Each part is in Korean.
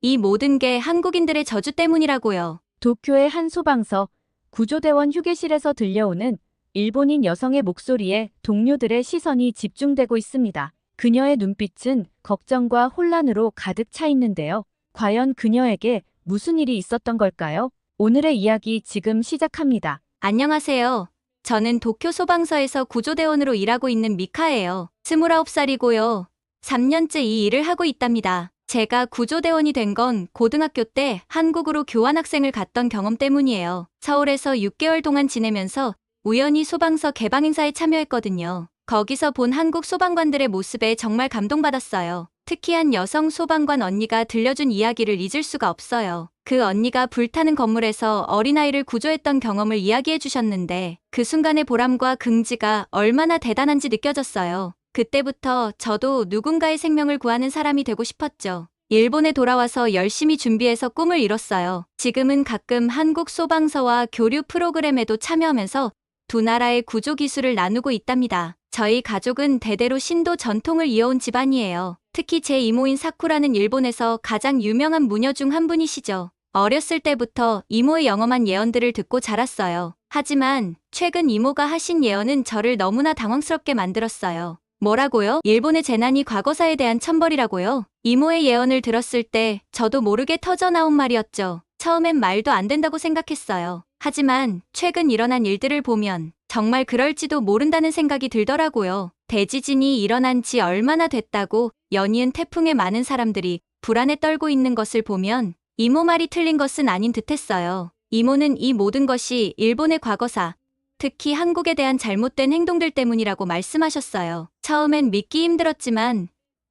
이 모든 게 한국인들의 저주 때문이라고요. 도쿄의 한 소방서 구조대원 휴게실에서 들려오는 일본인 여성의 목소리에 동료들의 시선이 집중되고 있습니다. 그녀의 눈빛은 걱정과 혼란으로 가득 차 있는데요. 과연 그녀에게 무슨 일이 있었던 걸까요? 오늘의 이야기 지금 시작합니다. 안녕하세요. 저는 도쿄 소방서에서 구조대원으로 일하고 있는 미카예요. 29살이고요. 3년째 이 일을 하고 있답니다. 제가 구조대원이 된 건 고등학교 때 한국으로 교환학생을 갔던 경험 때문이에요. 서울에서 6개월 동안 지내면서 우연히 소방서 개방 행사에 참여했거든요. 거기서 본 한국 소방관들의 모습에 정말 감동받았어요. 특히 한 여성 소방관 언니가 들려준 이야기를 잊을 수가 없어요. 그 언니가 불타는 건물에서 어린아이를 구조했던 경험을 이야기해 주셨는데 그 순간의 보람과 긍지가 얼마나 대단한지 느껴졌어요. 그때부터 저도 누군가의 생명을 구하는 사람이 되고 싶었죠. 일본에 돌아와서 열심히 준비해서 꿈을 이뤘어요. 지금은 가끔 한국 소방서와 교류 프로그램에도 참여하면서 두 나라의 구조 기술을 나누고 있답니다. 저희 가족은 대대로 신도 전통을 이어온 집안이에요. 특히 제 이모인 사쿠라는 일본에서 가장 유명한 무녀 중 한 분이시죠. 어렸을 때부터 이모의 영험한 예언들을 듣고 자랐어요. 하지만 최근 이모가 하신 예언은 저를 너무나 당황스럽게 만들었어요. 뭐라고요? 일본의 재난이 과거사에 대한 천벌이라고요? 이모의 예언을 들었을 때 저도 모르게 터져나온 말이었죠. 처음엔 말도 안 된다고 생각했어요. 하지만 최근 일어난 일들을 보면 정말 그럴지도 모른다는 생각이 들더라고요. 대지진이 일어난 지 얼마나 됐다고 연이은 태풍에 많은 사람들이 불안에 떨고 있는 것을 보면 이모 말이 틀린 것은 아닌 듯했어요. 이모는 이 모든 것이 일본의 과거사, 특히 한국에 대한 잘못된 행동들 때문이라고 말씀하셨어요. 처음엔 믿기 힘들었지만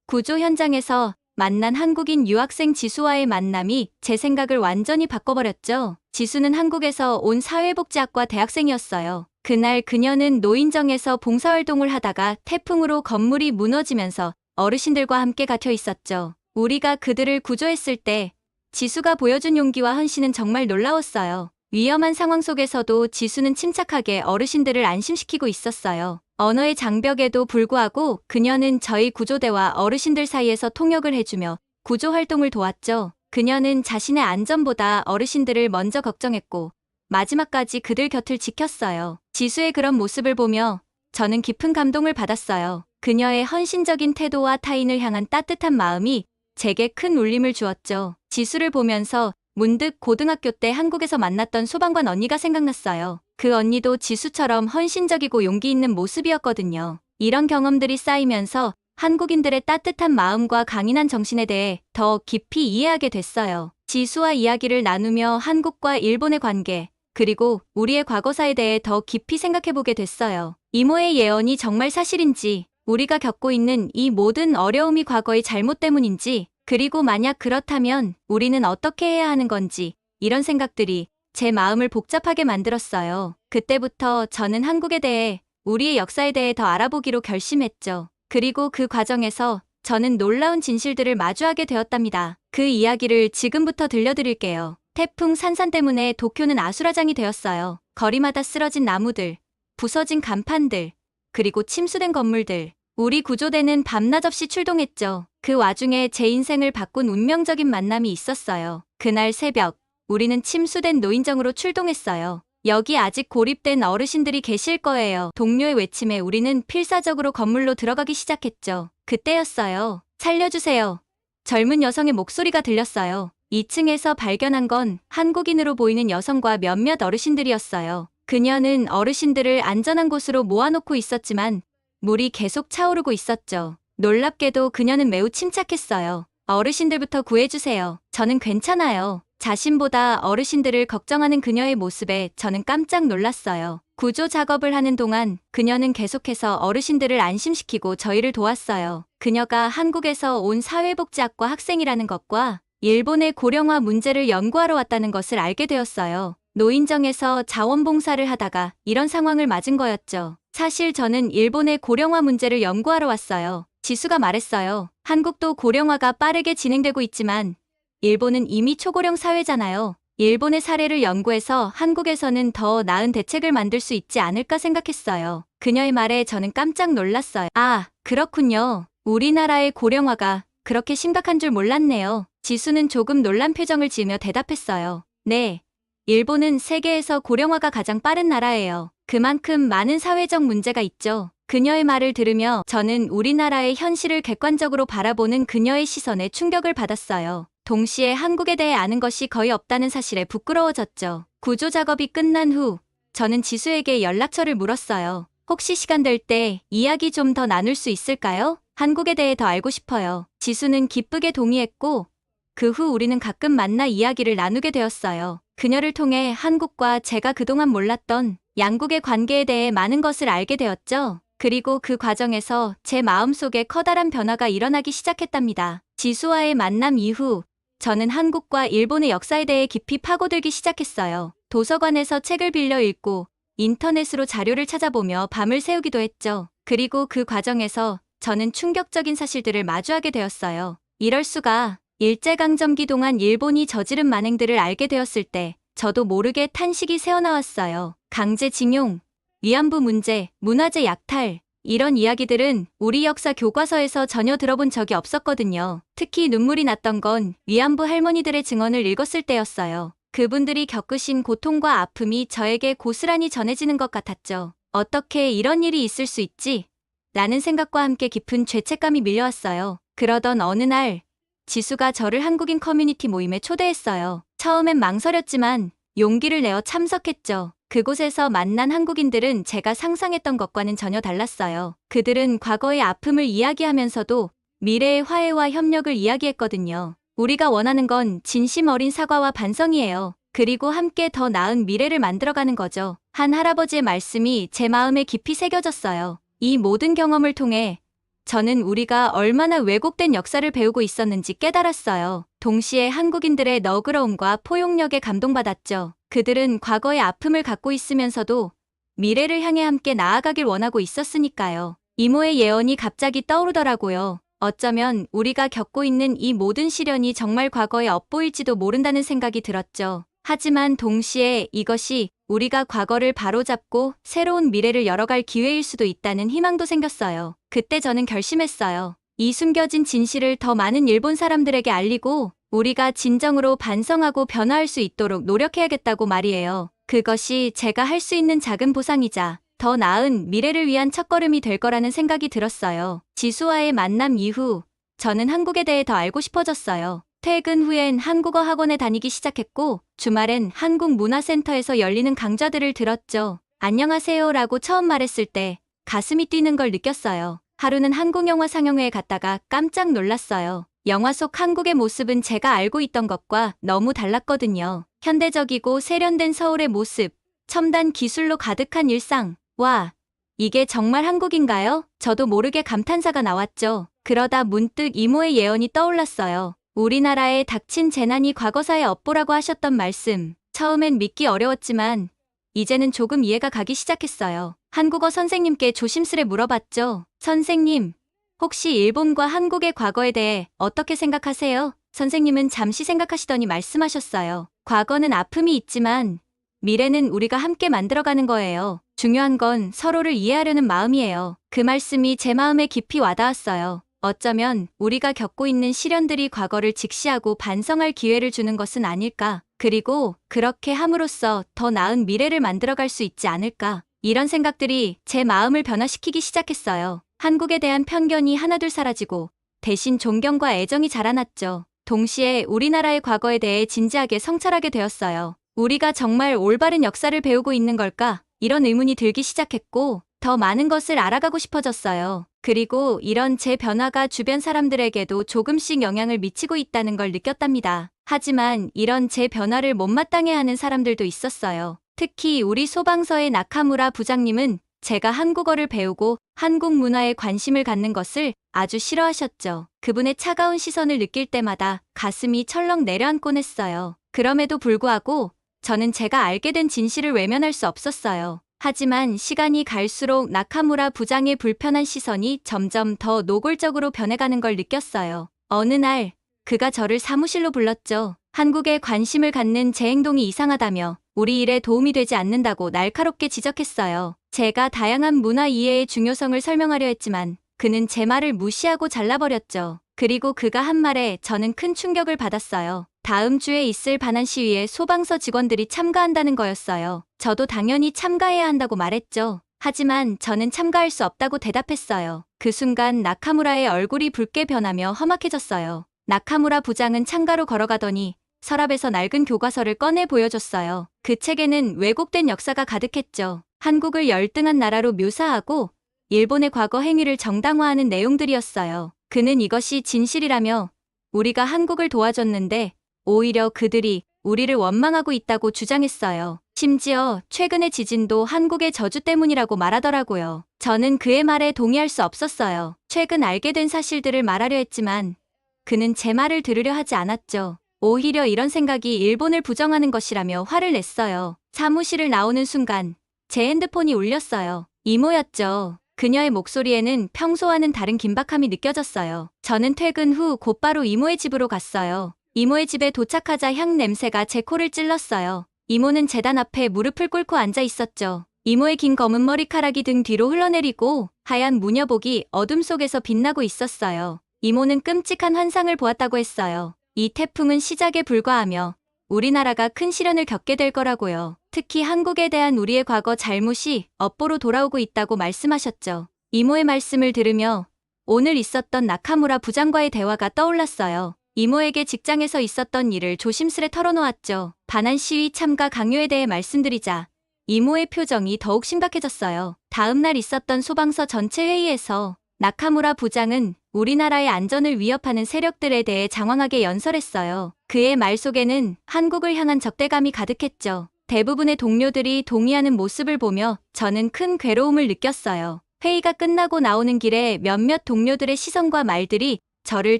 구조 현장에서 만난 한국인 유학생 지수와의 만남이 제 생각을 완전히 바꿔버렸죠. 지수는 한국에서 온 사회복지학과 대학생이었어요. 그날 그녀는 노인정에서 봉사활동을 하다가 태풍으로 건물이 무너지면서 어르신들과 함께 갇혀 있었죠. 우리가 그들을 구조했을 때 지수가 보여준 용기와 헌신은 정말 놀라웠어요. 위험한 상황 속에서도 지수는 침착하게 어르신들을 안심시키고 있었어요. 언어의 장벽에도 불구하고 그녀는 저희 구조대와 어르신들 사이에서 통역을 해주며 구조 활동을 도왔죠. 그녀는 자신의 안전보다 어르신들을 먼저 걱정했고 마지막까지 그들 곁을 지켰어요. 지수의 그런 모습을 보며 저는 깊은 감동을 받았어요. 그녀의 헌신적인 태도와 타인을 향한 따뜻한 마음이 제게 큰 울림을 주었죠. 지수를 보면서 문득 고등학교 때 한국에서 만났던 소방관 언니가 생각났어요. 그 언니도 지수처럼 헌신적이고 용기 있는 모습이었거든요. 이런 경험들이 쌓이면서 한국인들의 따뜻한 마음과 강인한 정신에 대해 더 깊이 이해하게 됐어요. 지수와 이야기를 나누며 한국과 일본의 관계, 그리고 우리의 과거사에 대해 더 깊이 생각해보게 됐어요. 이모의 예언이 정말 사실인지, 우리가 겪고 있는 이 모든 어려움이 과거의 잘못 때문인지, 그리고 만약 그렇다면 우리는 어떻게 해야 하는 건지, 이런 생각들이 제 마음을 복잡하게 만들었어요. 그때부터 저는 한국에 대해, 우리의 역사에 대해 더 알아보기로 결심했죠. 그리고 그 과정에서 저는 놀라운 진실들을 마주하게 되었답니다. 그 이야기를 지금부터 들려드릴게요. 태풍 산산 때문에 도쿄는 아수라장이 되었어요. 거리마다 쓰러진 나무들, 부서진 간판들, 그리고 침수된 건물들. 우리 구조대는 밤낮 없이 출동했죠. 그 와중에 제 인생을 바꾼 운명적인 만남이 있었어요. 그날 새벽, 우리는 침수된 노인정으로 출동했어요. 여기 아직 고립된 어르신들이 계실 거예요. 동료의 외침에 우리는 필사적으로 건물로 들어가기 시작했죠. 그때였어요. 살려주세요. 젊은 여성의 목소리가 들렸어요. 2층에서 발견한 건 한국인으로 보이는 여성과 몇몇 어르신들이었어요. 그녀는 어르신들을 안전한 곳으로 모아놓고 있었지만 물이 계속 차오르고 있었죠. 놀랍게도 그녀는 매우 침착했어요. 어르신들부터 구해주세요. 저는 괜찮아요. 자신보다 어르신들을 걱정하는 그녀의 모습에 저는 깜짝 놀랐어요. 구조 작업을 하는 동안 그녀는 계속해서 어르신들을 안심시키고 저희를 도왔어요. 그녀가 한국에서 온 사회복지학과 학생이라는 것과 일본의 고령화 문제를 연구하러 왔다는 것을 알게 되었어요. 노인정에서 자원봉사를 하다가 이런 상황을 맞은 거였죠. 사실 저는 일본의 고령화 문제를 연구하러 왔어요. 지수가 말했어요. 한국도 고령화가 빠르게 진행되고 있지만 일본은 이미 초고령 사회잖아요. 일본의 사례를 연구해서 한국에서는 더 나은 대책을 만들 수 있지 않을까 생각했어요. 그녀의 말에 저는 깜짝 놀랐어요. 아, 그렇군요. 우리나라의 고령화가 그렇게 심각한 줄 몰랐네요. 지수는 조금 놀란 표정을 지으며 대답했어요. 네. 일본은 세계에서 고령화가 가장 빠른 나라예요. 그만큼 많은 사회적 문제가 있죠. 그녀의 말을 들으며 저는 우리나라의 현실을 객관적으로 바라보는 그녀의 시선에 충격을 받았어요. 동시에 한국에 대해 아는 것이 거의 없다는 사실에 부끄러워졌죠. 구조 작업이 끝난 후 저는 지수에게 연락처를 물었어요. 혹시 시간 될 때 이야기 좀 더 나눌 수 있을까요? 한국에 대해 더 알고 싶어요. 지수는 기쁘게 동의했고 그 후 우리는 가끔 만나 이야기를 나누게 되었어요. 그녀를 통해 한국과 제가 그동안 몰랐던 양국의 관계에 대해 많은 것을 알게 되었죠. 그리고 그 과정에서 제 마음속에 커다란 변화가 일어나기 시작했답니다. 지수와의 만남 이후 저는 한국과 일본의 역사에 대해 깊이 파고들기 시작했어요. 도서관에서 책을 빌려 읽고 인터넷으로 자료를 찾아보며 밤을 새우기도 했죠. 그리고 그 과정에서 저는 충격적인 사실들을 마주하게 되었어요. 이럴 수가. 일제강점기 동안 일본이 저지른 만행들을 알게 되었을 때 저도 모르게 탄식이 새어나왔어요. 강제징용, 위안부 문제, 문화재 약탈, 이런 이야기들은 우리 역사 교과서에서 전혀 들어본 적이 없었거든요. 특히 눈물이 났던 건 위안부 할머니들의 증언을 읽었을 때였어요. 그분들이 겪으신 고통과 아픔이 저에게 고스란히 전해지는 것 같았죠. 어떻게 이런 일이 있을 수 있지? 라는 생각과 함께 깊은 죄책감이 밀려왔어요. 그러던 어느 날 지수가 저를 한국인 커뮤니티 모임에 초대했어요. 처음엔 망설였지만 용기를 내어 참석했죠. 그곳에서 만난 한국인들은 제가 상상했던 것과는 전혀 달랐어요. 그들은 과거의 아픔을 이야기하면서도 미래의 화해와 협력을 이야기했거든요. 우리가 원하는 건 진심 어린 사과와 반성이에요. 그리고 함께 더 나은 미래를 만들어가는 거죠. 한 할아버지의 말씀이 제 마음에 깊이 새겨졌어요. 이 모든 경험을 통해 저는 우리가 얼마나 왜곡된 역사를 배우고 있었는지 깨달았어요. 동시에 한국인들의 너그러움과 포용력에 감동받았죠. 그들은 과거의 아픔을 갖고 있으면서도 미래를 향해 함께 나아가길 원하고 있었으니까요. 이모의 예언이 갑자기 떠오르더라고요. 어쩌면 우리가 겪고 있는 이 모든 시련이 정말 과거의 업보일지도 모른다는 생각이 들었죠. 하지만 동시에 이것이 우리가 과거를 바로잡고 새로운 미래를 열어갈 기회일 수도 있다는 희망도 생겼어요. 그때 저는 결심했어요. 이 숨겨진 진실을 더 많은 일본 사람들에게 알리고 우리가 진정으로 반성하고 변화할 수 있도록 노력해야겠다고 말이에요. 그것이 제가 할 수 있는 작은 보상이자 더 나은 미래를 위한 첫걸음이 될 거라는 생각이 들었어요. 지수와의 만남 이후 저는 한국에 대해 더 알고 싶어졌어요. 퇴근 후엔 한국어 학원에 다니기 시작했고 주말엔 한국문화센터에서 열리는 강좌들을 들었죠. 안녕하세요라고 처음 말했을 때 가슴이 뛰는 걸 느꼈어요. 하루는 한국 영화 상영회에 갔다가 깜짝 놀랐어요. 영화 속 한국의 모습은 제가 알고 있던 것과 너무 달랐거든요. 현대적이고 세련된 서울의 모습, 첨단 기술로 가득한 일상. 와, 이게 정말 한국인가요? 저도 모르게 감탄사가 나왔죠. 그러다 문득 이모의 예언이 떠올랐어요. 우리나라에 닥친 재난이 과거사의 업보라고 하셨던 말씀. 처음엔 믿기 어려웠지만 이제는 조금 이해가 가기 시작했어요. 한국어 선생님께 조심스레 물어봤죠. 선생님, 혹시 일본과 한국의 과거에 대해 어떻게 생각하세요? 선생님은 잠시 생각하시더니 말씀하셨어요. 과거는 아픔이 있지만 미래는 우리가 함께 만들어가는 거예요. 중요한 건 서로를 이해하려는 마음이에요. 그 말씀이 제 마음에 깊이 와닿았어요. 어쩌면 우리가 겪고 있는 시련들이 과거를 직시하고 반성할 기회를 주는 것은 아닐까. 그리고 그렇게 함으로써 더 나은 미래를 만들어갈 수 있지 않을까. 이런 생각들이 제 마음을 변화시키기 시작했어요. 한국에 대한 편견이 하나둘 사라지고 대신 존경과 애정이 자라났죠. 동시에 우리나라의 과거에 대해 진지하게 성찰하게 되었어요. 우리가 정말 올바른 역사를 배우고 있는 걸까? 이런 의문이 들기 시작했고 더 많은 것을 알아가고 싶어졌어요. 그리고 이런 제 변화가 주변 사람들에게도 조금씩 영향을 미치고 있다는 걸 느꼈답니다. 하지만 이런 제 변화를 못마땅해 하는 사람들도 있었어요. 특히 우리 소방서의 나카무라 부장님은 제가 한국어를 배우고 한국 문화에 관심을 갖는 것을 아주 싫어하셨죠. 그분의 차가운 시선을 느낄 때마다 가슴이 철렁 내려앉곤 했어요. 그럼에도 불구하고 저는 제가 알게 된 진실을 외면할 수 없었어요. 하지만 시간이 갈수록 나카무라 부장의 불편한 시선이 점점 더 노골적으로 변해가는 걸 느꼈어요. 어느 날 그가 저를 사무실로 불렀죠. 한국에 관심을 갖는 제 행동이 이상하다며 우리 일에 도움이 되지 않는다고 날카롭게 지적했어요. 제가 다양한 문화 이해의 중요성을 설명하려 했지만 그는 제 말을 무시하고 잘라버렸죠. 그리고 그가 한 말에 저는 큰 충격을 받았어요. 다음 주에 있을 반환 시위에 소방서 직원들이 참가한다는 거였어요. 저도 당연히 참가해야 한다고 말했죠. 하지만 저는 참가할 수 없다고 대답했어요. 그 순간 나카무라의 얼굴이 붉게 변하며 험악해졌어요. 나카무라 부장은 창가로 걸어가더니 서랍에서 낡은 교과서를 꺼내 보여줬어요. 그 책에는 왜곡된 역사가 가득했죠. 한국을 열등한 나라로 묘사하고 일본의 과거 행위를 정당화하는 내용들이었어요. 그는 이것이 진실이라며 우리가 한국을 도와줬는데 오히려 그들이 우리를 원망하고 있다고 주장했어요. 심지어 최근의 지진도 한국의 저주 때문이라고 말하더라고요. 저는 그의 말에 동의할 수 없었어요. 최근 알게 된 사실들을 말하려 했지만 그는 제 말을 들으려 하지 않았죠. 오히려 이런 생각이 일본을 부정하는 것이라며 화를 냈어요. 사무실을 나오는 순간 제 핸드폰이 울렸어요. 이모였죠. 그녀의 목소리에는 평소와는 다른 긴박함이 느껴졌어요. 저는 퇴근 후 곧바로 이모의 집으로 갔어요. 이모의 집에 도착하자 향 냄새가 제 코를 찔렀어요. 이모는 제단 앞에 무릎을 꿇고 앉아 있었죠. 이모의 긴 검은 머리카락이 등 뒤로 흘러내리고 하얀 무녀복이 어둠 속에서 빛나고 있었어요. 이모는 끔찍한 환상을 보았다고 했어요. 이 태풍은 시작에 불과하며 우리나라가 큰 시련을 겪게 될 거라고요. 특히 한국에 대한 우리의 과거 잘못이 업보로 돌아오고 있다고 말씀하셨죠. 이모의 말씀을 들으며 오늘 있었던 나카무라 부장과의 대화가 떠올랐어요. 이모에게 직장에서 있었던 일을 조심스레 털어놓았죠. 반환 시위 참가 강요에 대해 말씀드리자 이모의 표정이 더욱 심각해졌어요. 다음 날 있었던 소방서 전체 회의에서 나카무라 부장은 우리나라의 안전을 위협하는 세력들에 대해 장황하게 연설했어요. 그의 말 속에는 한국을 향한 적대감이 가득했죠. 대부분의 동료들이 동의하는 모습을 보며 저는 큰 괴로움을 느꼈어요. 회의가 끝나고 나오는 길에 몇몇 동료들의 시선과 말들이 저를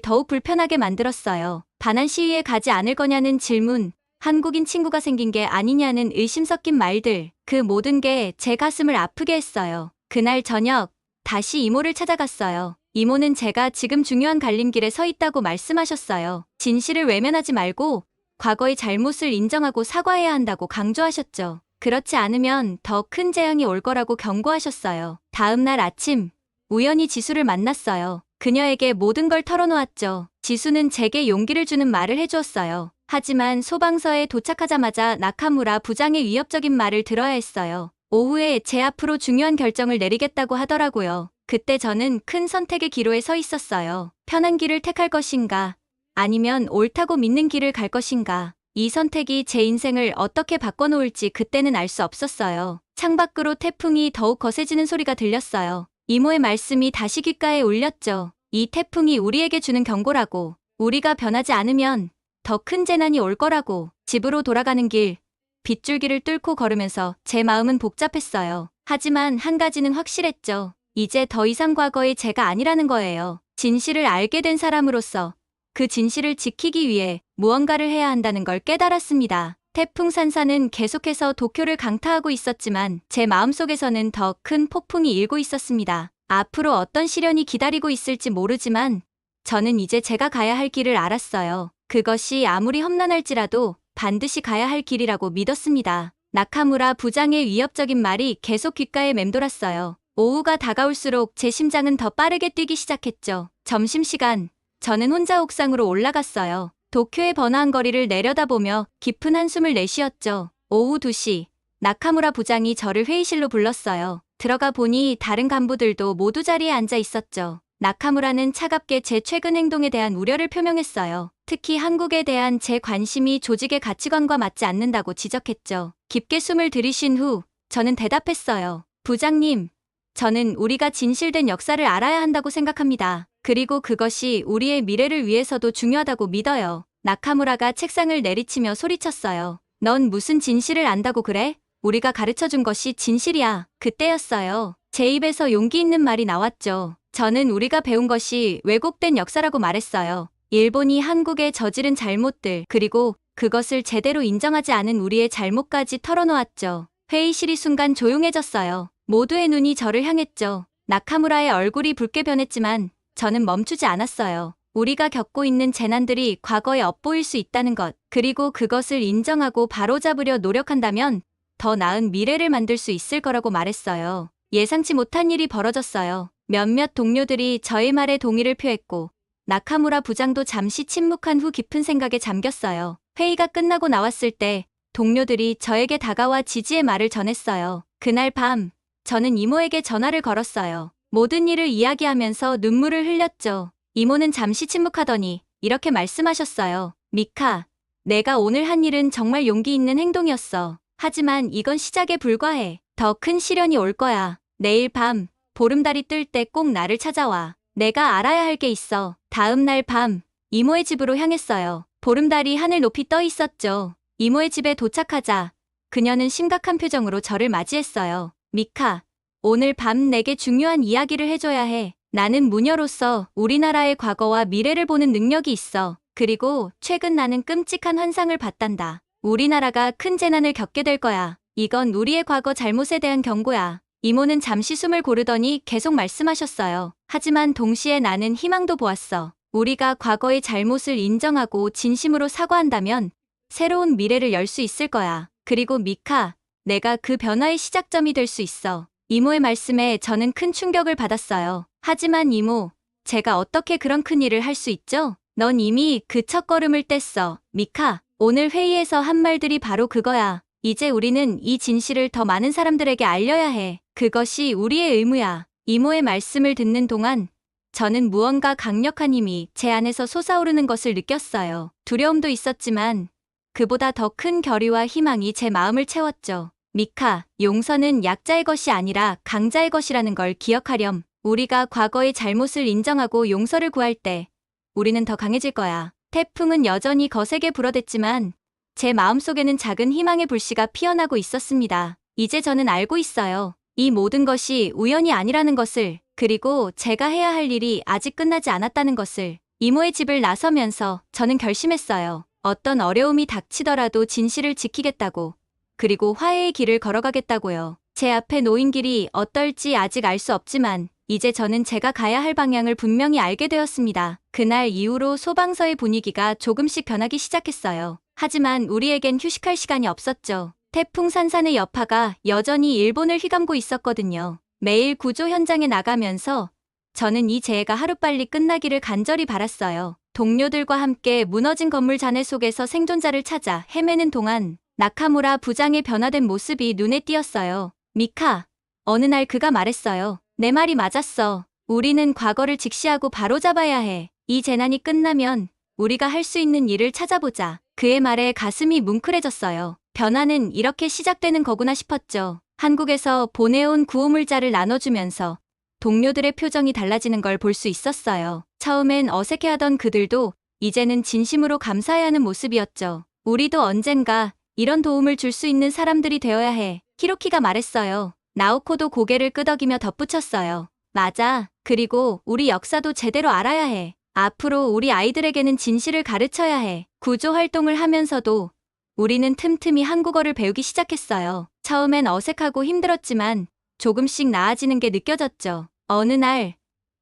더욱 불편하게 만들었어요. 반환 시위에 가지 않을 거냐는 질문, 한국인 친구가 생긴 게 아니냐는 의심 섞인 말들, 그 모든 게 제 가슴을 아프게 했어요. 그날 저녁 다시 이모를 찾아갔어요. 이모는 제가 지금 중요한 갈림길에 서 있다고 말씀하셨어요. 진실을 외면하지 말고 과거의 잘못을 인정하고 사과해야 한다고 강조하셨죠. 그렇지 않으면 더 큰 재앙이 올 거라고 경고하셨어요. 다음 날 아침 우연히 지수를 만났어요. 그녀에게 모든 걸 털어놓았죠. 지수는 제게 용기를 주는 말을 해주었어요. 하지만 소방서에 도착하자마자 나카무라 부장의 위협적인 말을 들어야 했어요. 오후에 제 앞으로 중요한 결정을 내리겠다고 하더라고요. 그때 저는 큰 선택의 기로에 서 있었어요. 편한 길을 택할 것인가? 아니면 옳다고 믿는 길을 갈 것인가? 이 선택이 제 인생을 어떻게 바꿔놓을지 그때는 알 수 없었어요. 창밖으로 태풍이 더욱 거세지는 소리가 들렸어요. 이모의 말씀이 다시 귓가에 울렸죠. 이 태풍이 우리에게 주는 경고라고. 우리가 변하지 않으면 더 큰 재난이 올 거라고. 집으로 돌아가는 길, 빗줄기를 뚫고 걸으면서 제 마음은 복잡했어요. 하지만 한 가지는 확실했죠. 이제 더 이상 과거의 제가 아니라는 거예요. 진실을 알게 된 사람으로서 그 진실을 지키기 위해 무언가를 해야 한다는 걸 깨달았습니다. 태풍 산사는 계속해서 도쿄를 강타하고 있었지만 제 마음속에서는 더 큰 폭풍이 일고 있었습니다. 앞으로 어떤 시련이 기다리고 있을지 모르지만 저는 이제 제가 가야 할 길을 알았어요. 그것이 아무리 험난할지라도 반드시 가야 할 길이라고 믿었습니다. 나카무라 부장의 위협적인 말이 계속 귓가에 맴돌았어요. 오후가 다가올수록 제 심장은 더 빠르게 뛰기 시작했죠. 점심시간, 저는 혼자 옥상으로 올라갔어요. 도쿄의 번화한 거리를 내려다보며 깊은 한숨을 내쉬었죠. 오후 2시, 나카무라 부장이 저를 회의실로 불렀어요. 들어가 보니 다른 간부들도 모두 자리에 앉아 있었죠. 나카무라는 차갑게 제 최근 행동에 대한 우려를 표명했어요. 특히 한국에 대한 제 관심이 조직의 가치관과 맞지 않는다고 지적했죠. 깊게 숨을 들이쉰 후 저는 대답했어요. 부장님, 저는 우리가 진실된 역사를 알아야 한다고 생각합니다. 그리고 그것이 우리의 미래를 위해서도 중요하다고 믿어요. 나카무라가 책상을 내리치며 소리쳤어요. 넌 무슨 진실을 안다고 그래? 우리가 가르쳐준 것이 진실이야. 그때였어요. 제 입에서 용기 있는 말이 나왔죠. 저는 우리가 배운 것이 왜곡된 역사라고 말했어요. 일본이 한국에 저지른 잘못들, 그리고 그것을 제대로 인정하지 않은 우리의 잘못까지 털어놓았죠. 회의실이 순간 조용해졌어요. 모두의 눈이 저를 향했죠. 나카무라의 얼굴이 붉게 변했지만 저는 멈추지 않았어요. 우리가 겪고 있는 재난들이 과거의 업보일 수 있다는 것, 그리고 그것을 인정하고 바로잡으려 노력한다면 더 나은 미래를 만들 수 있을 거라고 말했어요. 예상치 못한 일이 벌어졌어요. 몇몇 동료들이 저의 말에 동의를 표했고 나카무라 부장도 잠시 침묵한 후 깊은 생각에 잠겼어요. 회의가 끝나고 나왔을 때 동료들이 저에게 다가와 지지의 말을 전했어요. 그날 밤 저는 이모에게 전화를 걸었어요. 모든 일을 이야기하면서 눈물을 흘렸죠. 이모는 잠시 침묵하더니 이렇게 말씀하셨어요. 미카, 내가 오늘 한 일은 정말 용기 있는 행동이었어. 하지만 이건 시작에 불과해. 더 큰 시련이 올 거야. 내일 밤 보름달이 뜰 때 꼭 나를 찾아와. 내가 알아야 할 게 있어. 다음 날 밤 이모의 집으로 향했어요. 보름달이 하늘 높이 떠 있었죠. 이모의 집에 도착하자 그녀는 심각한 표정으로 저를 맞이했어요. 미카, 오늘 밤 내게 중요한 이야기를 해줘야 해. 나는 무녀로서 우리나라의 과거와 미래를 보는 능력이 있어. 그리고 최근 나는 끔찍한 환상을 봤단다. 우리나라가 큰 재난을 겪게 될 거야. 이건 우리의 과거 잘못에 대한 경고야. 이모는 잠시 숨을 고르더니 계속 말씀하셨어요. 하지만 동시에 나는 희망도 보았어. 우리가 과거의 잘못을 인정하고 진심으로 사과한다면 새로운 미래를 열 수 있을 거야. 그리고 미카, 내가 그 변화의 시작점이 될 수 있어. 이모의 말씀에 저는 큰 충격을 받았어요. 하지만 이모, 제가 어떻게 그런 큰 일을 할 수 있죠? 넌 이미 그 첫걸음을 뗐어. 미카, 오늘 회의에서 한 말들이 바로 그거야. 이제 우리는 이 진실을 더 많은 사람들에게 알려야 해. 그것이 우리의 의무야. 이모의 말씀을 듣는 동안 저는 무언가 강력한 힘이 제 안에서 솟아오르는 것을 느꼈어요. 두려움도 있었지만 그보다 더 큰 결의와 희망이 제 마음을 채웠죠. 미카, 용서는 약자의 것이 아니라 강자의 것이라는 걸 기억하렴. 우리가 과거의 잘못을 인정하고 용서를 구할 때 우리는 더 강해질 거야. 태풍은 여전히 거세게 불어댔지만 제 마음속에는 작은 희망의 불씨가 피어나고 있었습니다. 이제 저는 알고 있어요. 이 모든 것이 우연이 아니라는 것을, 그리고 제가 해야 할 일이 아직 끝나지 않았다는 것을. 이모의 집을 나서면서 저는 결심했어요. 어떤 어려움이 닥치더라도 진실을 지키겠다고. 그리고 화해의 길을 걸어가겠다고요. 제 앞에 놓인 길이 어떨지 아직 알 수 없지만 이제 저는 제가 가야 할 방향을 분명히 알게 되었습니다. 그날 이후로 소방서의 분위기가 조금씩 변하기 시작했어요. 하지만 우리에겐 휴식할 시간이 없었죠. 태풍 산산의 여파가 여전히 일본을 휘감고 있었거든요. 매일 구조 현장에 나가면서 저는 이 재해가 하루빨리 끝나기를 간절히 바랐어요. 동료들과 함께 무너진 건물 잔해 속에서 생존자를 찾아 헤매는 동안 나카무라 부장의 변화된 모습이 눈에 띄었어요. 미카, 어느 날 그가 말했어요. 내 말이 맞았어. 우리는 과거를 직시하고 바로잡아야 해. 이 재난이 끝나면 우리가 할 수 있는 일을 찾아보자. 그의 말에 가슴이 뭉클해졌어요. 변화는 이렇게 시작되는 거구나 싶었죠. 한국에서 보내온 구호물자를 나눠주면서 동료들의 표정이 달라지는 걸 볼 수 있었어요. 처음엔 어색해하던 그들도 이제는 진심으로 감사해하는 모습이었죠. 우리도 언젠가 이런 도움을 줄 수 있는 사람들이 되어야 해. 히로키가 말했어요. 나오코도 고개를 끄덕이며 덧붙였어요. 맞아. 그리고 우리 역사도 제대로 알아야 해. 앞으로 우리 아이들에게는 진실을 가르쳐야 해. 구조 활동을 하면서도 우리는 틈틈이 한국어를 배우기 시작했어요. 처음엔 어색하고 힘들었지만 조금씩 나아지는 게 느껴졌죠. 어느 날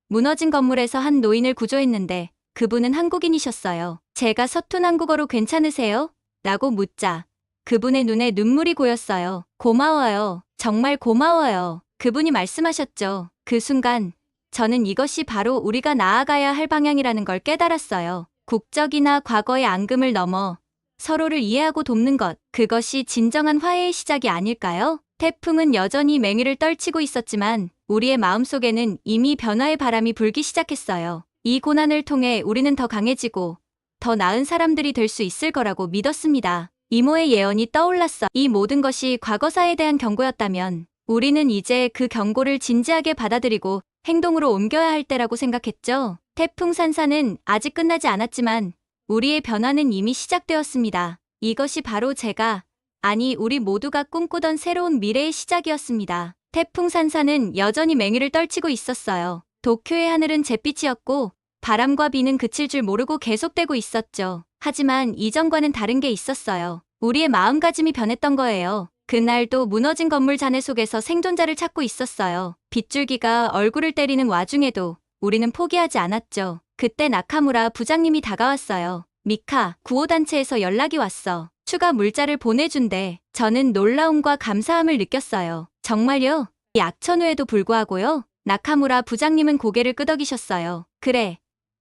무너진 건물에서 한 노인을 구조했는데 그분은 한국인이셨어요. 제가 서툰 한국어로 괜찮으세요? 라고 묻자 그분의 눈에 눈물이 고였어요. 고마워요. 정말 고마워요. 그분이 말씀하셨죠. 그 순간 저는 이것이 바로 우리가 나아가야 할 방향이라는 걸 깨달았어요. 국적이나 과거의 앙금을 넘어 서로를 이해하고 돕는 것, 그것이 진정한 화해의 시작이 아닐까요? 태풍은 여전히 맹위를 떨치고 있었지만 우리의 마음속에는 이미 변화의 바람이 불기 시작했어요. 이 고난을 통해 우리는 더 강해지고 더 나은 사람들이 될 수 있을 거라고 믿었습니다. 이모의 예언이 떠올랐어. 이 모든 것이 과거사에 대한 경고였다면 우리는 이제 그 경고를 진지하게 받아들이고 행동으로 옮겨야 할 때라고 생각했죠. 태풍 산사는 아직 끝나지 않았지만 우리의 변화는 이미 시작되었습니다. 이것이 바로 제가, 아니 우리 모두가 꿈꾸던 새로운 미래의 시작이었습니다. 태풍 산사는 여전히 맹위를 떨치고 있었어요. 도쿄의 하늘은 잿빛이었고 바람과 비는 그칠 줄 모르고 계속되고 있었죠. 하지만 이전과는 다른 게 있었어요. 우리의 마음가짐이 변했던 거예요. 그날도 무너진 건물 잔해 속에서 생존자를 찾고 있었어요. 빗줄기가 얼굴을 때리는 와중에도 우리는 포기하지 않았죠. 그때 나카무라 부장님이 다가왔어요. 미카, 구호단체에서 연락이 왔어. 추가 물자를 보내준대. 저는 놀라움과 감사함을 느꼈어요. 정말요? 이 악천후에도 불구하고요? 나카무라 부장님은 고개를 끄덕이셨어요. 그래.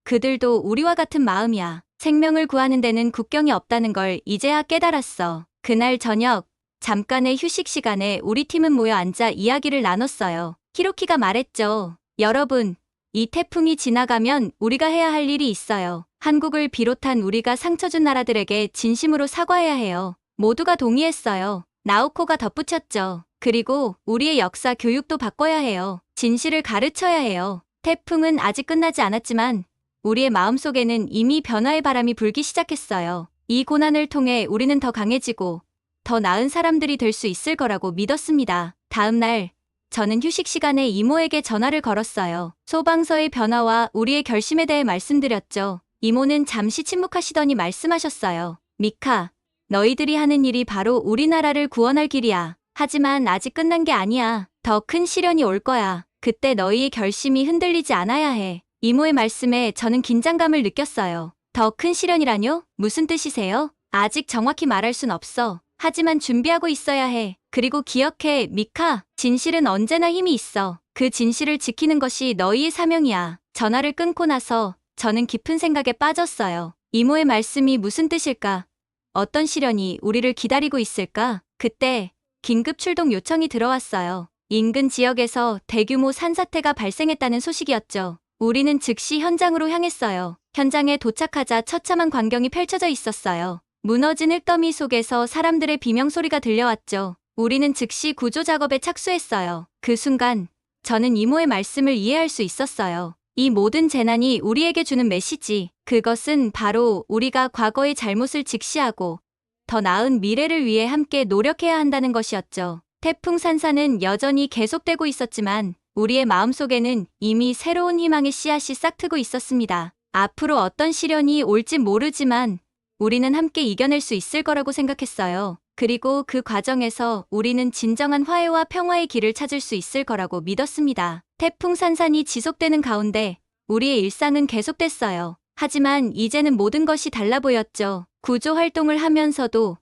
그들도 우리와 같은 마음이야. 생명을 구하는 데는 국경이 없다는 걸 이제야 깨달았어. 그날 저녁, 잠깐의 휴식 시간에 우리 팀은 모여 앉아 이야기를 나눴어요. 히로키가 말했죠. 여러분, 이 태풍이 지나가면 우리가 해야 할 일이 있어요. 한국을 비롯한 우리가 상처 준 나라들에게 진심으로 사과해야 해요. 모두가 동의했어요. 나오코가 덧붙였죠. 그리고 우리의 역사 교육도 바꿔야 해요. 진실을 가르쳐야 해요. 태풍은 아직 끝나지 않았지만 우리의 마음속에는 이미 변화의 바람이 불기 시작했어요. 이 고난을 통해 우리는 더 강해지고 더 나은 사람들이 될 수 있을 거라고 믿었습니다. 다음 날, 저는 휴식 시간에 이모에게 전화를 걸었어요. 소방서의 변화와 우리의 결심에 대해 말씀드렸죠. 이모는 잠시 침묵하시더니 말씀하셨어요. 미카, 너희들이 하는 일이 바로 우리나라를 구원할 길이야. 하지만 아직 끝난 게 아니야. 더 큰 시련이 올 거야. 그때 너희의 결심이 흔들리지 않아야 해. 이모의 말씀에 저는 긴장감을 느꼈어요. 더 큰 시련이라뇨? 무슨 뜻이세요? 아직 정확히 말할 순 없어. 하지만 준비하고 있어야 해. 그리고 기억해, 미카. 진실은 언제나 힘이 있어. 그 진실을 지키는 것이 너희의 사명이야. 전화를 끊고 나서 저는 깊은 생각에 빠졌어요. 이모의 말씀이 무슨 뜻일까? 어떤 시련이 우리를 기다리고 있을까? 그때 긴급 출동 요청이 들어왔어요. 인근 지역에서 대규모 산사태가 발생했다는 소식이었죠. 우리는 즉시 현장으로 향했어요. 현장에 도착하자 처참한 광경이 펼쳐져 있었어요. 무너진 흙더미 속에서 사람들의 비명소리가 들려왔죠. 우리는 즉시 구조 작업에 착수했어요. 그 순간 저는 이모의 말씀을 이해할 수 있었어요. 이 모든 재난이 우리에게 주는 메시지, 그것은 바로 우리가 과거의 잘못을 직시하고 더 나은 미래를 위해 함께 노력해야 한다는 것이었죠. 태풍 산사는 여전히 계속되고 있었지만 우리의 마음속에는 이미 새로운 희망의 씨앗이 싹트고 있었습니다. 앞으로 어떤 시련이 올지 모르지만 우리는 함께 이겨낼 수 있을 거라고 생각했어요. 그리고 그 과정에서 우리는 진정한 화해와 평화의 길을 찾을 수 있을 거라고 믿었습니다. 태풍 산산이 지속되는 가운데 우리의 일상은 계속됐어요. 하지만 이제는 모든 것이 달라 보였죠. 구조 활동을 하면서도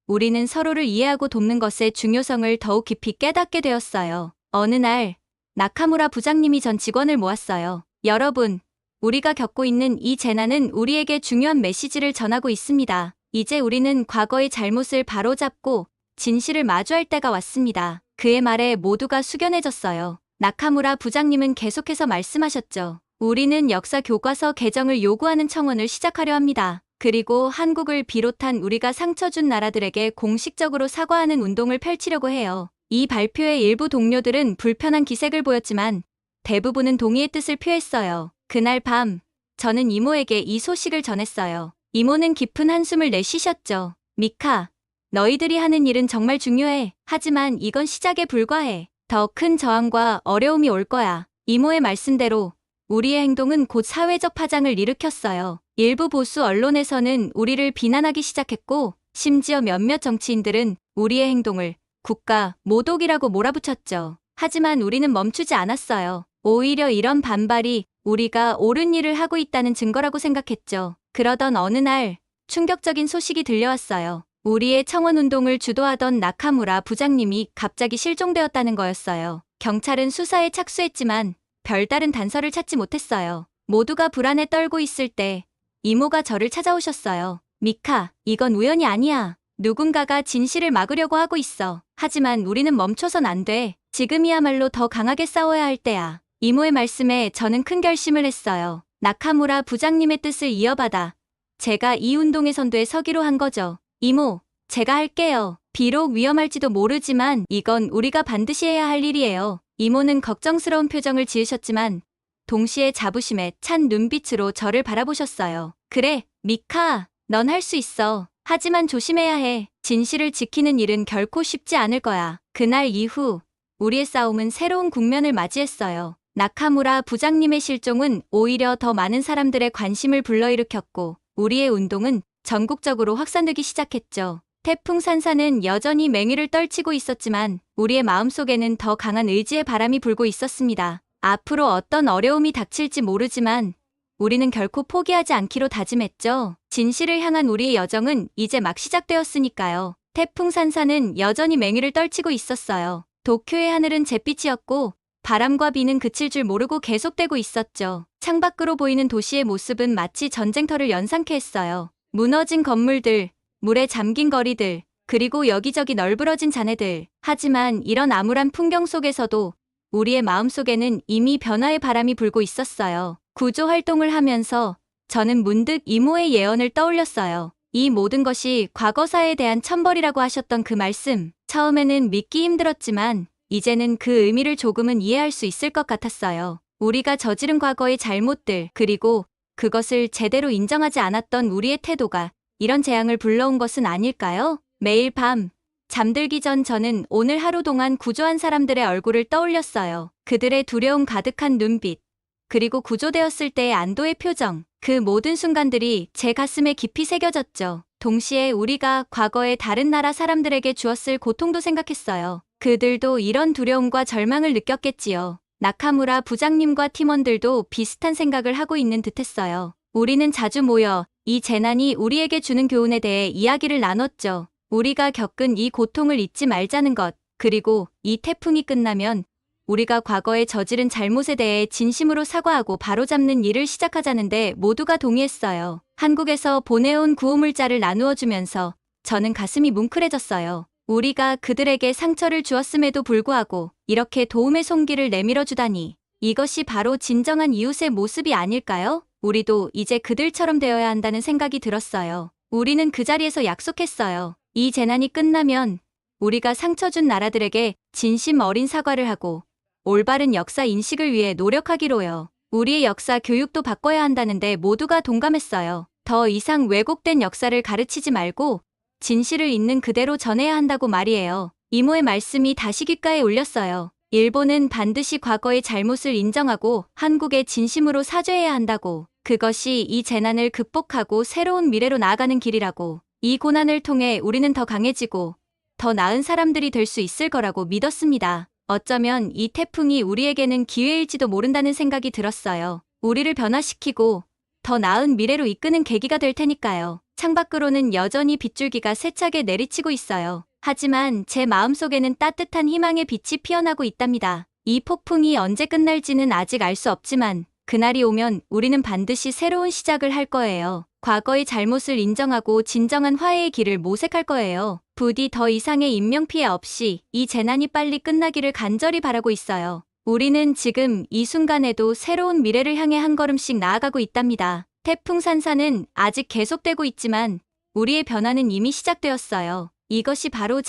우리는 서로를 이해하고 돕는 것의 중요성을 더욱 깊이 깨닫게 되었어요. 어느 날 나카무라 부장님이 전 직원을 모았어요. 여러분, 우리가 겪고 있는 이 재난은 우리에게 중요한 메시지를 전하고 있습니다. 이제 우리는 과거의 잘못을 바로잡고 진실을 마주할 때가 왔습니다. 그의 말에 모두가 숙연해졌어요. 나카무라 부장님은 계속해서 말씀하셨죠. 우리는 역사 교과서 개정을 요구하는 청원을 시작하려 합니다. 그리고 한국을 비롯한 우리가 상처 준 나라들에게 공식적으로 사과하는 운동을 펼치려고 해요. 이 발표에 일부 동료들은 불편한 기색을 보였지만 대부분은 동의의 뜻을 표했어요. 그날 밤, 저는 이모에게 이 소식을 전했어요. 이모는 깊은 한숨을 내쉬셨죠. 미카, 너희들이 하는 일은 정말 중요해. 하지만 이건 시작에 불과해. 더 큰 저항과 어려움이 올 거야. 이모의 말씀대로 우리의 행동은 곧 사회적 파장을 일으켰어요. 일부 보수 언론에서는 우리를 비난하기 시작했고, 심지어 몇몇 정치인들은 우리의 행동을 국가 모독이라고 몰아붙였죠. 하지만 우리는 멈추지 않았어요. 오히려 이런 반발이 우리가 옳은 일을 하고 있다는 증거라고 생각했죠. 그러던 어느 날 충격적인 소식이 들려왔어요. 우리의 청원운동을 주도하던 나카무라 부장님이 갑자기 실종되었다는 거였어요. 경찰은 수사에 착수했지만 별다른 단서를 찾지 못했어요. 모두가 불안에 떨고 있을 때 이모가 저를 찾아오셨어요. 미카, 이건 우연이 아니야. 누군가가 진실을 막으려고 하고 있어. 하지만 우리는 멈춰선 안 돼. 지금이야말로 더 강하게 싸워야 할 때야. 이모의 말씀에 저는 큰 결심을 했어요. 나카무라 부장님의 뜻을 이어받아 제가 이 운동의 선두에 서기로 한 거죠. 이모, 제가 할게요. 비록 위험할지도 모르지만 이건 우리가 반드시 해야 할 일이에요. 이모는 걱정스러운 표정을 지으셨지만 동시에 자부심에 찬 눈빛으로 저를 바라보셨어요. 그래, 미카, 넌 할 수 있어. 하지만 조심해야 해. 진실을 지키는 일은 결코 쉽지 않을 거야. 그날 이후 우리의 싸움은 새로운 국면을 맞이했어요. 나카무라 부장님의 실종은 오히려 더 많은 사람들의 관심을 불러일으켰고 우리의 운동은 전국적으로 확산되기 시작했죠. 태풍 산사는 여전히 맹위를 떨치고 있었지만 우리의 마음속에는 더 강한 의지의 바람이 불고 있었습니다. 앞으로 어떤 어려움이 닥칠지 모르지만 우리는 결코 포기하지 않기로 다짐했죠. 진실을 향한 우리의 여정은 이제 막 시작되었으니까요. 태풍 산사는 여전히 맹위를 떨치고 있었어요. 도쿄의 하늘은 잿빛이었고 바람과 비는 그칠 줄 모르고 계속되고 있었죠. 창밖으로 보이는 도시의 모습은 마치 전쟁터를 연상케 했어요. 무너진 건물들, 물에 잠긴 거리들, 그리고 여기저기 널브러진 잔해들. 하지만 이런 암울한 풍경 속에서도 우리의 마음속에는 이미 변화의 바람이 불고 있었어요. 구조 활동을 하면서 저는 문득 이모의 예언을 떠올렸어요. 이 모든 것이 과거사에 대한 천벌이라고 하셨던 그 말씀. 처음에는 믿기 힘들었지만 이제는 그 의미를 조금은 이해할 수 있을 것 같았어요. 우리가 저지른 과거의 잘못들, 그리고 그것을 제대로 인정하지 않았던 우리의 태도가 이런 재앙을 불러온 것은 아닐까요? 매일 밤 잠들기 전 저는 오늘 하루 동안 구조한 사람들의 얼굴을 떠올렸어요. 그들의 두려움 가득한 눈빛, 그리고 구조되었을 때의 안도의 표정, 그 모든 순간들이 제 가슴에 깊이 새겨졌죠. 동시에 우리가 과거의 다른 나라 사람들에게 주었을 고통도 생각했어요. 그들도 이런 두려움과 절망을 느꼈겠지요. 나카무라 부장님과 팀원들도 비슷한 생각을 하고 있는 듯했어요. 우리는 자주 모여 이 재난이 우리에게 주는 교훈에 대해 이야기를 나눴죠. 우리가 겪은 이 고통을 잊지 말자는 것, 그리고 이 태풍이 끝나면 우리가 과거에 저지른 잘못에 대해 진심으로 사과하고 바로잡는 일을 시작하자는데 모두가 동의했어요. 한국에서 보내온 구호물자를 나누어 주면서 저는 가슴이 뭉클해졌어요. 우리가 그들에게 상처를 주었음에도 불구하고 이렇게 도움의 손길을 내밀어 주다니. 이것이 바로 진정한 이웃의 모습이 아닐까요? 우리도 이제 그들처럼 되어야 한다는 생각이 들었어요. 우리는 그 자리에서 약속했어요. 이 재난이 끝나면 우리가 상처 준 나라들에게 진심 어린 사과를 하고 올바른 역사 인식을 위해 노력하기로요. 우리의 역사 교육도 바꿔야 한다는데 모두가 동감했어요. 더 이상 왜곡된 역사를 가르치지 말고 진실을 있는 그대로 전해야 한다고 말이에요. 이모의 말씀이 다시 귓가에 울렸어요. 일본은 반드시 과거의 잘못을 인정하고 한국에 진심으로 사죄해야 한다고. 그것이 이 재난을 극복하고 새로운 미래로 나아가는 길이라고. 이 고난을 통해 우리는 더 강해지고 더 나은 사람들이 될 수 있을 거라고 믿었습니다. 어쩌면 이 태풍이 우리에게는 기회일지도 모른다는 생각이 들었어요. 우리를 변화시키고 더 나은 미래로 이끄는 계기가 될 테니까요. 창밖으로는 여전히 빗줄기가 세차게 내리치고 있어요. 하지만 제 마음속에는 따뜻한 희망의 빛이 피어나고 있답니다. 이 폭풍이 언제 끝날지는 아직 알 수 없지만 그날이 오면 우리는 반드시 새로운 시작을 할 거예요. 과거의 잘못을 인정하고 진정한 화해의 길을 모색할 거예요. 부디 더 이상의 인명피해 없이 이 재난이 빨리 끝나기를 간절히 바라고 있어요. 우리는 지금 이 순간에도 새로운 미래를 향해 한 걸음씩 나아가고 있답니다. 태풍 산사는 아직 계속되고 있지만 우리의 변화는 이미 시작되었어요. 이것이 바로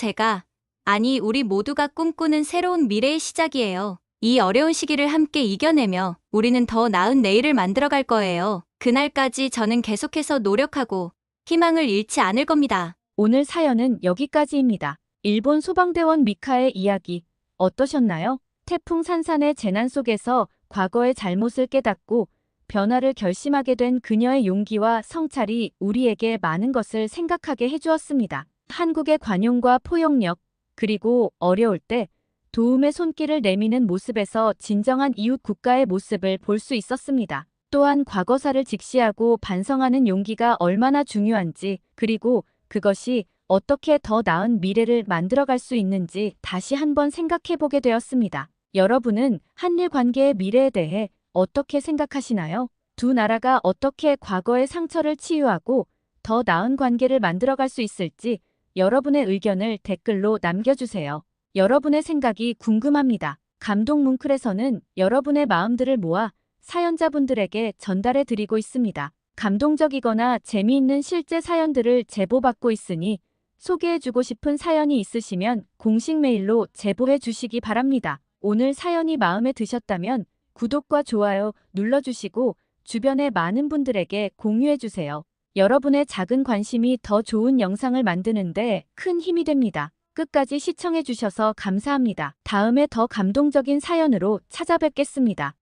아니 우리 모두가 꿈꾸는 새로운 미래의 시작이에요. 이 어려운 시기를 함께 이겨내며 우리는 더 나은 내일을 만들어갈 거예요. 그날까지 저는 계속해서 노력하고 희망을 잃지 않을 겁니다. 오늘 사연은 여기까지입니다. 일본 소방대원 미카의 이야기 어떠셨나요? 태풍 산산의 재난 속에서 과거의 잘못을 깨닫고 변화를 결심하게 된 그녀의 용기와 성찰이 우리에게 많은 것을 생각하게 해주었습니다. 한국의 관용과 포용력, 그리고 어려울 때 도움의 손길을 내미는 모습에서 진정한 이웃 국가의 모습을 볼 수 있었습니다. 또한 과거사를 직시하고 반성하는 용기가 얼마나 중요한지, 그리고 그것이 어떻게 더 나은 미래를 만들어갈 수 있는지 다시 한번 생각해보게 되었습니다. 여러분은 한일 관계의 미래에 대해 어떻게 생각하시나요? 두 나라가 어떻게 과거의 상처를 치유하고 더 나은 관계를 만들어갈 수 있을지 여러분의 의견을 댓글로 남겨주세요. 여러분의 생각이 궁금합니다. 감동 뭉클에서는 여러분의 마음들을 모아 사연자분들에게 전달해 드리고 있습니다. 감동적이거나 재미있는 실제 사연들을 제보받고 있으니 소개해주고 싶은 사연이 있으시면 공식 메일로 제보해 주시기 바랍니다. 오늘 사연이 마음에 드셨다면 구독과 좋아요 눌러주시고 주변의 많은 분들에게 공유해주세요. 여러분의 작은 관심이 더 좋은 영상을 만드는데 큰 힘이 됩니다. 끝까지 시청해주셔서 감사합니다. 다음에 더 감동적인 사연으로 찾아뵙겠습니다.